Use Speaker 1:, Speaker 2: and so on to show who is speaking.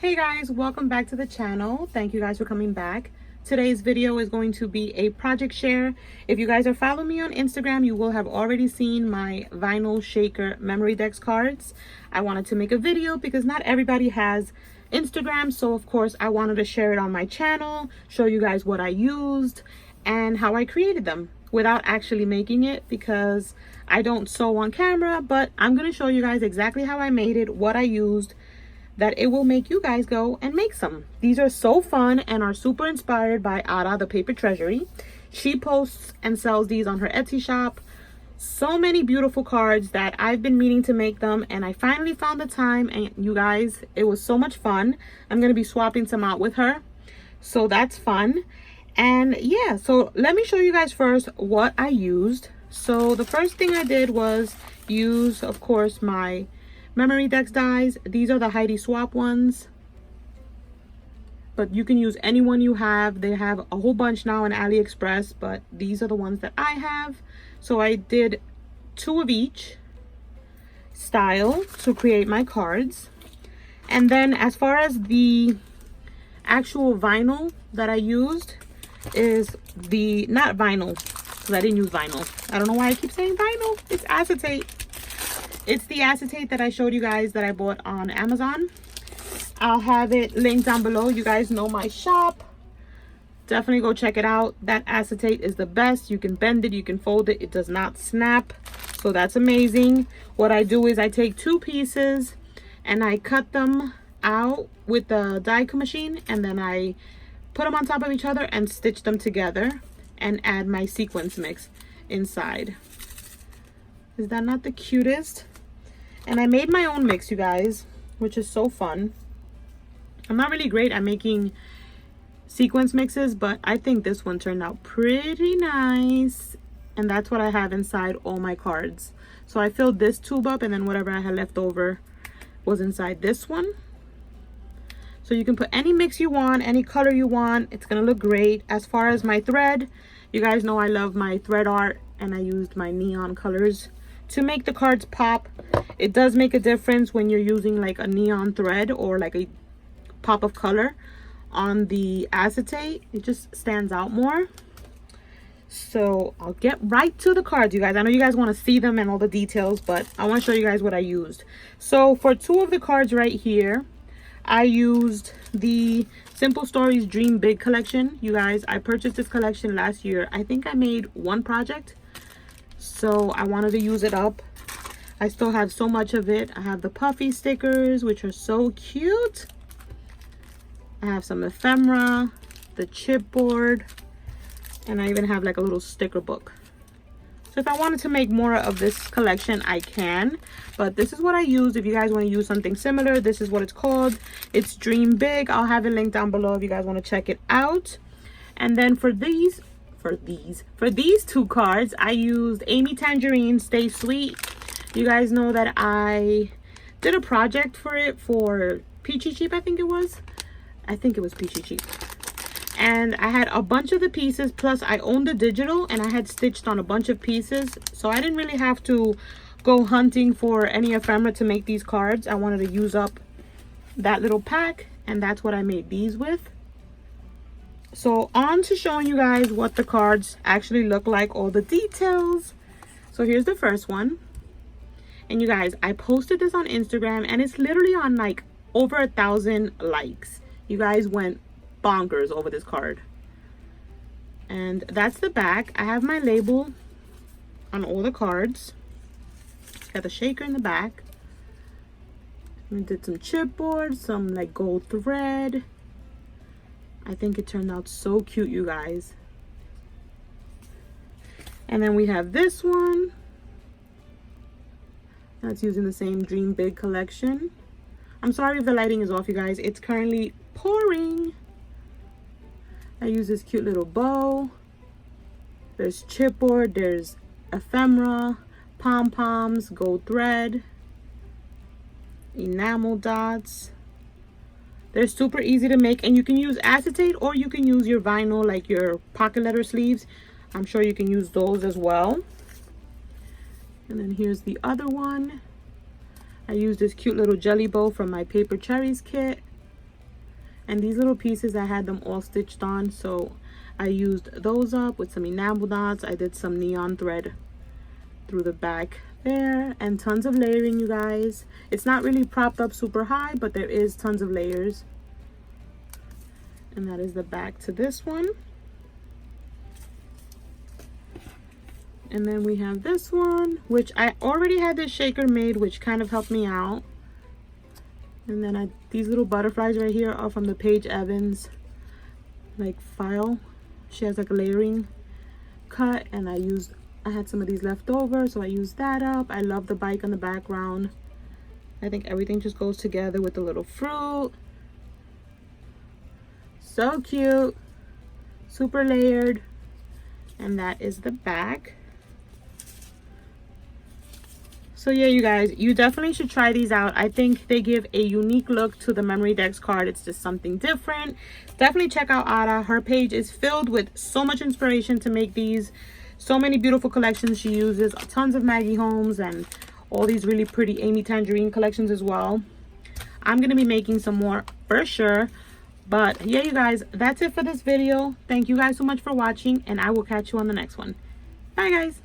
Speaker 1: Hey guys, welcome back to the channel. Thank you guys for coming back. Today's video is going to be a project share. If you guys are following me on Instagram, you will have already seen my vinyl shaker Memorydex cards. I wanted to make a video because not everybody has Instagram, so of course I wanted to share it on my channel, show you guys what I used and how I created them without actually making it, because I don't sew on camera, but I'm going to show you guys exactly how I made it, what I used, that it will make you guys go and make some. These are so fun and are super inspired by Ada, the paper treasury. She posts and sells these on her Etsy shop. So many beautiful cards that I've been meaning to make them, and I finally found the time, and you guys, it was so much fun. I'm going to be swapping some out with her, so that's fun. And yeah, so let me show you guys first what I used. So the first thing I did was use, of course, my Memorydex dies. These are the Heidi Swap ones, but you can use any one you have. They have a whole bunch now on AliExpress, but these are the ones that I have. So I did 2 of each style to create my cards. And then as far as the actual vinyl that I used is the, not vinyl, because I didn't use vinyl. I don't know why I keep saying vinyl. It's acetate. It's the acetate that I showed you guys that I bought on Amazon. I'll have it linked down below. You guys know my shop. Definitely go check it out. That acetate is the best. You can bend it, you can fold it. It does not snap. So that's amazing. What I do is I take 2 pieces and I cut them out with the die cut machine, and then I put them on top of each other and stitch them together and add my sequence mix inside. Is that not the cutest? And I made my own mix, you guys, which is so fun. I'm not really great at making sequence mixes, but I think this one turned out pretty nice. And that's what I have inside all my cards. So I filled this tube up, and then whatever I had left over was inside this one. So you can put any mix you want, any color you want. It's gonna look great. As far as my thread, you guys know I love my thread art, and I used my neon colors to make the cards pop. It does make a difference when you're using like a neon thread or like a pop of color on the acetate. It just stands out more. So I'll get right to the cards, you guys. I know you guys want to see them and all the details, but I want to show you guys what I used. So for 2 of the cards right here, I used the Simple Stories Dream Big collection. You guys, I purchased this collection last year. I think I made 1 project, so I wanted to use it up. I still have so much of it. I have the puffy stickers, which are so cute. I have some ephemera, the chipboard, and I even have like a little sticker book. So if I wanted to make more of this collection, I can, but this is what I use. If you guys want to use something similar, this is what it's called. It's Dream Big. I'll have it linked down below if you guys want to check it out. And then for these 2 cards, I used Amy Tangerine Stay Sweet. You guys know that I did a project for it for Peachy Cheap, I think it was Peachy Cheap. And I had a bunch of the pieces, plus I owned the digital, and I had stitched on a bunch of pieces, so I didn't really have to go hunting for any ephemera to make these cards. I wanted to use up that little pack, and that's what I made these with. So on to showing you guys what the cards actually look like, all the details. So here's the first one, and you guys, I posted this on Instagram, and it's literally on like over 1,000 likes. You guys went bonkers over this card. And that's the back. I have my label on all the cards. Got the shaker in the back. I did some chipboard, some like gold thread. I think it turned out so cute, you guys. And then we have this one. That's using the same Dream Big collection. I'm sorry if the lighting is off, you guys. It's currently pouring. I use this cute little bow. There's chipboard, there's ephemera, pom-poms, gold thread, enamel dots. They're super easy to make, and you can use acetate or you can use your vinyl, like your pocket letter sleeves. I'm sure you can use those as well. And then here's the other one. I used this cute little jelly bow from my Paper Cherries kit. And these little pieces, I had them all stitched on, so I used those up with some enamel dots. I did some neon thread through the back there, and tons of layering, you guys. It's not really propped up super high, but there is tons of layers. And that is the back to this one. And then we have this one, which I already had this shaker made, which kind of helped me out. And then these little butterflies right here are from the Paige Evans like file. She has like a layering cut, and I had some of these left over, so I used that up. I love the bike on the background. I think everything just goes together with the little fruit. So cute, super layered. And that is the back. So yeah, you guys, you definitely should try these out. I think they give a unique look to the Memorydex card. It's just something different. Definitely check out Ada. Her page is filled with so much inspiration to make these. So many beautiful collections she uses. Tons of Maggie Holmes and all these really pretty Amy Tangerine collections as well. I'm going to be making some more for sure. But yeah, you guys, that's it for this video. Thank you guys so much for watching, and I will catch you on the next one. Bye, guys.